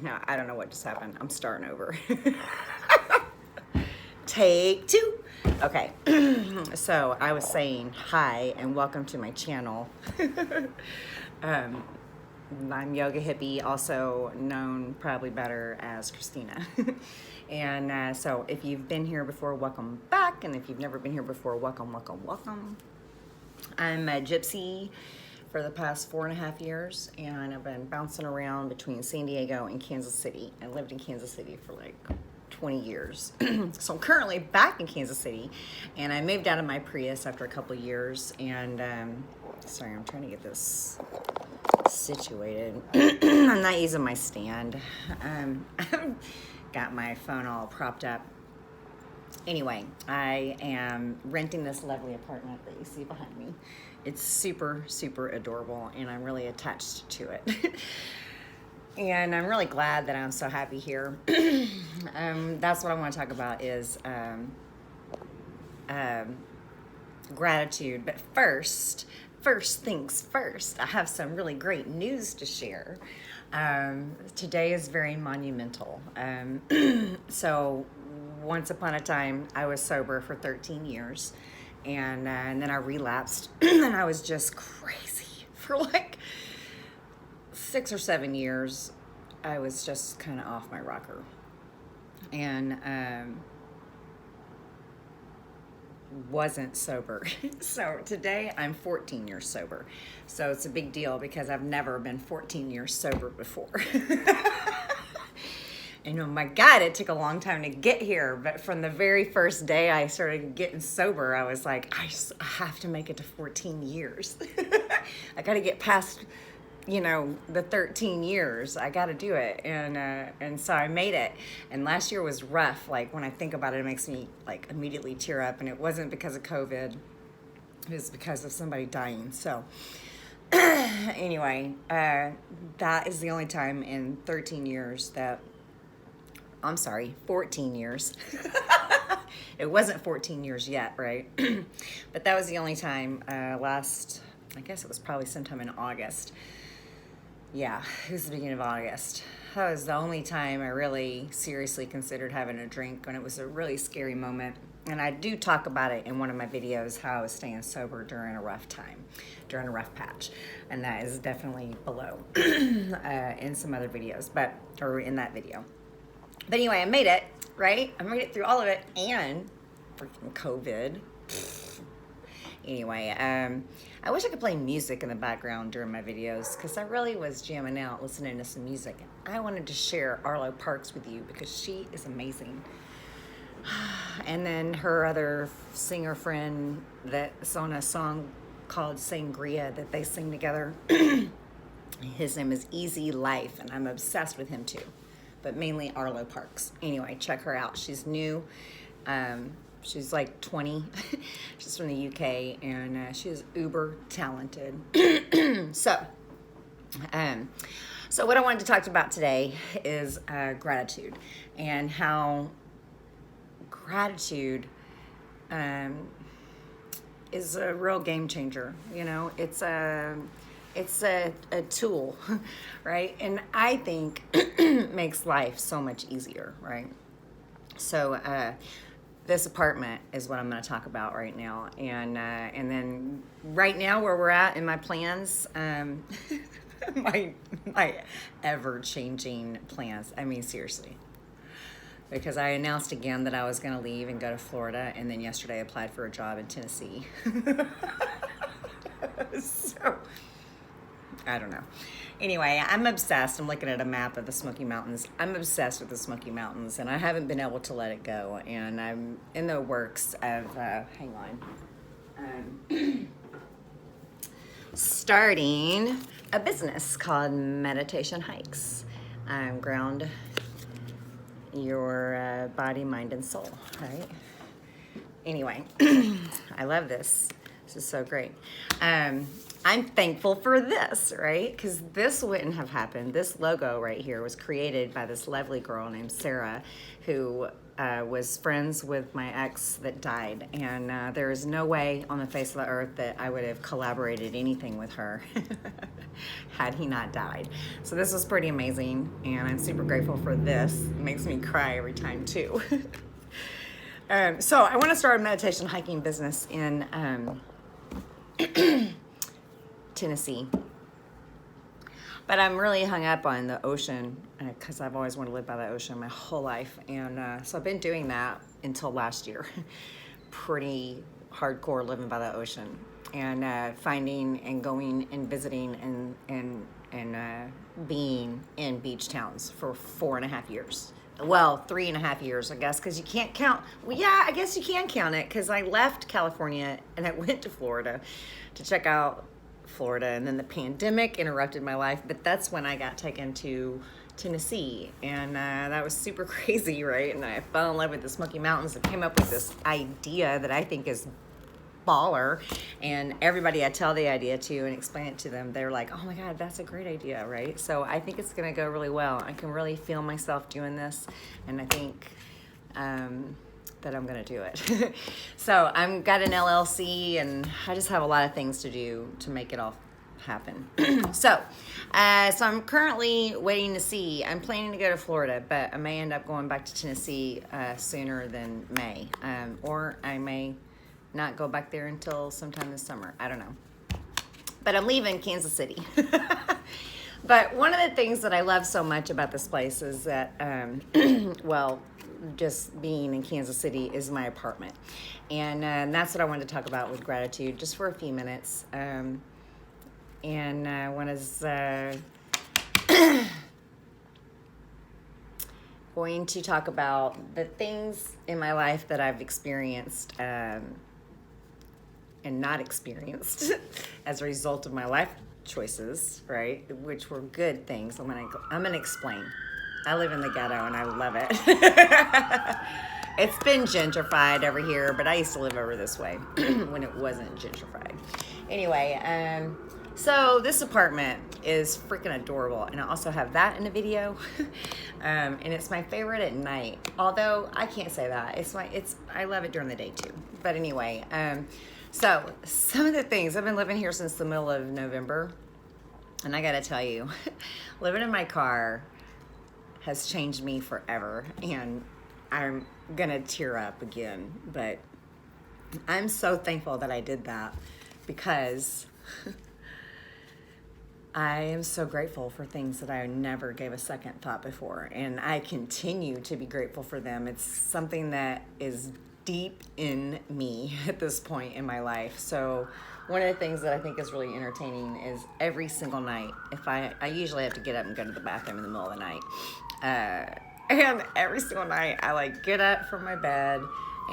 No, I don't know what just happened. I'm starting over. Take two. Okay. So I was saying hi and welcome to my channel. um, I'm Yoga Hippie, also known probably better as Christina. And so if you've been here before, welcome back. And if you've never been here before, welcome, welcome, welcome. I'm a gypsy for the past 4.5 years, and I've been bouncing around between San Diego and Kansas City. I lived in Kansas City for like 20 years. So I'm currently back in Kansas City, and I moved out of my Prius after a couple of years. And sorry, I'm trying to get this situated. I'm not using my stand. Got my phone all propped up. Anyway, I am renting this lovely apartment that you see behind me. It's super, super adorable, and I'm really attached to it. And I'm really glad that I'm so happy here. That's what I want to talk about is gratitude. But first things first, I have some really great news to share. Today is very monumental. So once upon a time, I was sober for 13 years, and then I relapsed, and I was just crazy for like 6 or 7 years. I was just kind of off my rocker, and wasn't sober. So today I'm 14 years sober. So it's a big deal because I've never been 14 years sober before. And oh my God, it took a long time to get here. But from the very first day I started getting sober, I was like, I have to make it to 14 years. I got to get past, the 13 years. I got to do it. And so I made it. And last year was rough. Like when I think about it, it makes me like immediately tear up. And it wasn't because of COVID. It was because of somebody dying. So anyway, that is the only time in 13 years that, I'm sorry, 14 years. It wasn't 14 years yet, right? But that was the only time I guess it was probably sometime in August. Yeah, it was the beginning of August. That was the only time I really seriously considered having a drink, and it was a really scary moment. And I do talk about it in one of my videos, how I was staying sober during a rough time, during a rough patch. And that is definitely below in some other videos, or in that video. But anyway, I made it, right? I made it through all of it, and freaking COVID. Anyway, I wish I could play music in the background during my videos, because I really was jamming out listening to some music. I wanted to share Arlo Parks with you because she is amazing. And then her other singer friend that's on a song called Sangria that they sing together. His name is Easy Life, and I'm obsessed with him too. But mainly Arlo Parks. Anyway, check her out. She's new. She's like 20. She's from the UK, and she's uber talented. So what I wanted to talk about today is gratitude, and how gratitude is a real game changer. It's a tool, right? And I think makes life so much easier, right? So this apartment is what I'm going to talk about right now, and then right now where we're at in my plans, my ever-changing plans. I mean, seriously. Because I announced again that I was going to leave and go to Florida, and then yesterday I applied for a job in Tennessee. So I don't know. Anyway, I'm obsessed. I'm looking at a map of the Smoky Mountains. I'm obsessed with the Smoky Mountains, and I haven't been able to let it go. And I'm in the works of, starting a business called Meditation Hikes. Ground your body, mind, and soul, right? Anyway, I love this. This is so great. I'm thankful for this, right? Because this wouldn't have happened. This logo right here was created by this lovely girl named Sarah, who was friends with my ex that died. And there is no way on the face of the earth that I would have collaborated anything with her had he not died. So this was pretty amazing, and I'm super grateful for this. It makes me cry every time too. So I want to start a meditation hiking business in Tennessee. But I'm really hung up on the ocean because I've always wanted to live by the ocean my whole life. And so I've been doing that until last year. Pretty hardcore living by the ocean and finding and going and visiting and being in beach towns for 4.5 years. Well, 3.5 years, I guess, because you can't count. Well, yeah, I guess you can count it because I left California and I went to Florida to check out Florida, and then the pandemic interrupted my life, but that's when I got taken to Tennessee, and that was super crazy, right? And I fell in love with the Smoky Mountains and came up with this idea that I think is baller, and everybody I tell the idea to and explain it to them, they're like, oh my God, that's a great idea, right? So I think it's gonna go really well. I can really feel myself doing this, and I think that I'm gonna do it. So I'm got an LLC, and I just have a lot of things to do to make it all happen. So I'm currently waiting to see. I'm planning to go to Florida, but I may end up going back to Tennessee sooner than May, or I may not go back there until sometime this summer. I don't know. But I'm leaving Kansas City. But one of the things that I love so much about this place is that, well, just being in Kansas City is my apartment. And that's what I wanted to talk about with gratitude just for a few minutes. And I want to going to talk about the things in my life that I've experienced and not experienced as a result of my life choices, right? Which were good things. I'm gonna explain. I live in the ghetto and I love it. It's been gentrified over here, but I used to live over this way when it wasn't gentrified. Anyway, so this apartment is freaking adorable, and I also have that in the video. And it's my favorite at night. Although I can't say that. I love it during the day too. But anyway, so some of the things, I've been living here since the middle of November, and I gotta tell you, living in my car has changed me forever, and I'm gonna tear up again, but I'm so thankful that I did that because I am so grateful for things that I never gave a second thought before, and I continue to be grateful for them. It's something that is deep in me at this point in my life. So one of the things that I think is really entertaining is every single night, if I usually have to get up and go to the bathroom in the middle of the night. And every single night I like get up from my bed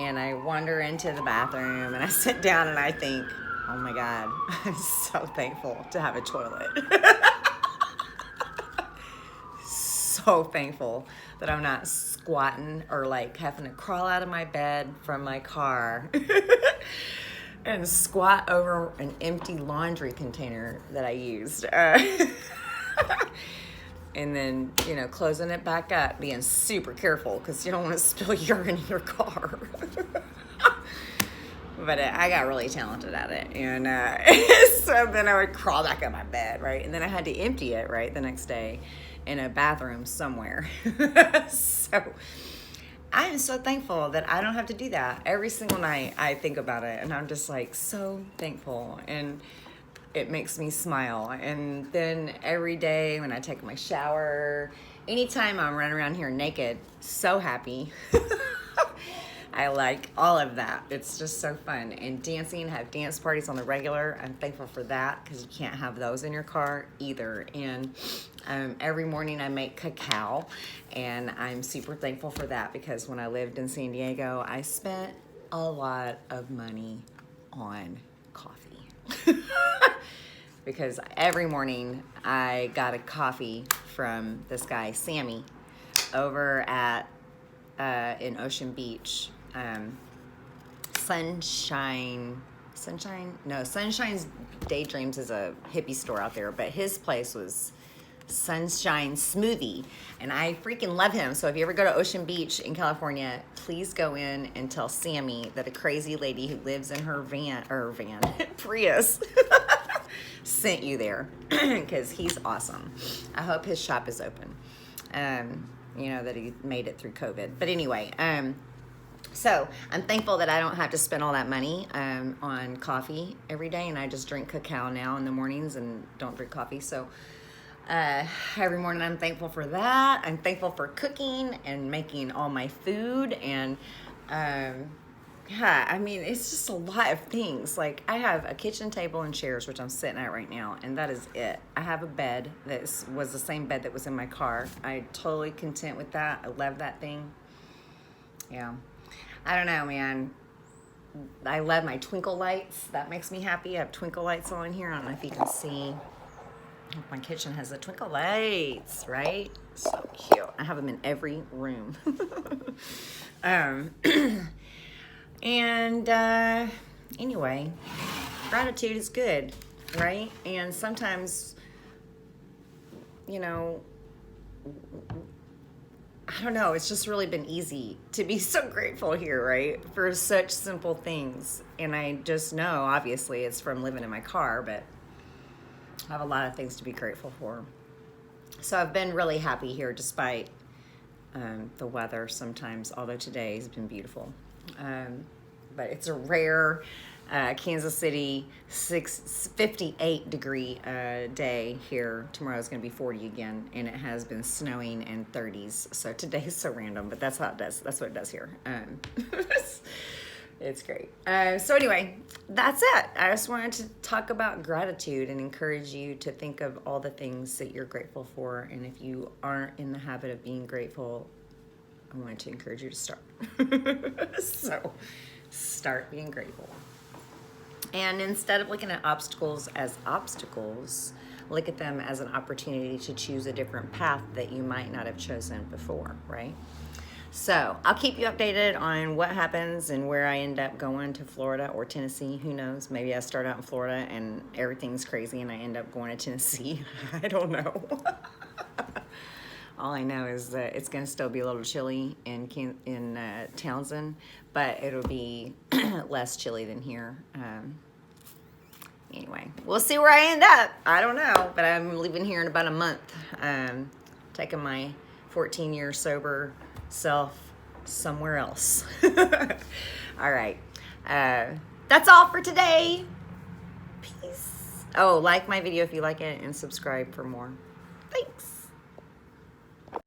and I wander into the bathroom and I sit down and I think, oh my God, I'm so thankful to have a toilet. So thankful that I'm not squatting or like having to crawl out of my bed from my car and squat over an empty laundry container that I used. And then, closing it back up, being super careful because you don't want to spill urine in your car. But I got really talented at it. And so then I would crawl back in my bed, right? And then I had to empty it, right, the next day in a bathroom somewhere. So I am so thankful that I don't have to do that. Every single night I think about it, and I'm just like so thankful. And it makes me smile. And then every day when I take my shower, anytime I'm running around here naked, so happy. I like all of that. It's just so fun. And dancing, have dance parties on the regular. I'm thankful for that because you can't have those in your car either. And every morning I make cacao, and I'm super thankful for that because when I lived in San Diego, I spent a lot of money on coffee. Because every morning I got a coffee from this guy, Sammy, over at in Ocean Beach, Sunshine Sunshine? No, Sunshine's Daydreams is a hippie store out there, but his place was Sunshine Smoothie, and I freaking love him. So if you ever go to Ocean Beach in California, please go in and tell Sammy that a crazy lady who lives in her Prius sent you there, because he's awesome. I hope his shop is open. You know, that he made it through COVID. But anyway, so I'm thankful that I don't have to spend all that money on coffee every day, and I just drink cacao now in the mornings and don't drink coffee. So every morning I'm thankful for that. I'm thankful for cooking and making all my food, and yeah, I mean, it's just a lot of things. Like, I have a kitchen table and chairs, which I'm sitting at right now, and that is it. I have a bed that was the same bed that was in my car. I'm totally content with that. I love that thing. Yeah. I don't know, man. I love my twinkle lights. That makes me happy. I have twinkle lights on here. I don't know if you can see. My kitchen has the twinkle lights, right? So cute. I have them in every room. And anyway, gratitude is good, right? And sometimes, you know, I don't know, it's just really been easy to be so grateful here, right? For such simple things. And I just know, obviously, it's from living in my car, but I have a lot of things to be grateful for. So I've been really happy here despite the weather sometimes, although today has been beautiful. But it's a rare Kansas City 58 degree day here. Tomorrow's going to be 40 again, and it has been snowing in 30s. So today's so random, but that's how it does. That's what it does here. It's great. So anyway, that's it. I just wanted to talk about gratitude and encourage you to think of all the things that you're grateful for. And if you aren't in the habit of being grateful, I wanted to encourage you to start. So start being grateful. And instead of looking at obstacles as obstacles, look at them as an opportunity to choose a different path that you might not have chosen before, right? So I'll keep you updated on what happens and where I end up going to Florida or Tennessee. Who knows? Maybe I start out in Florida and everything's crazy and I end up going to Tennessee. I don't know. All I know is that it's going to still be a little chilly in Townsend, but it'll be less chilly than here. Anyway, we'll see where I end up. I don't know, but I'm leaving here in about a month. Taking my 14-year sober self somewhere else. All right. That's all for today. Peace. Oh, like my video if you like it and subscribe for more. Thanks.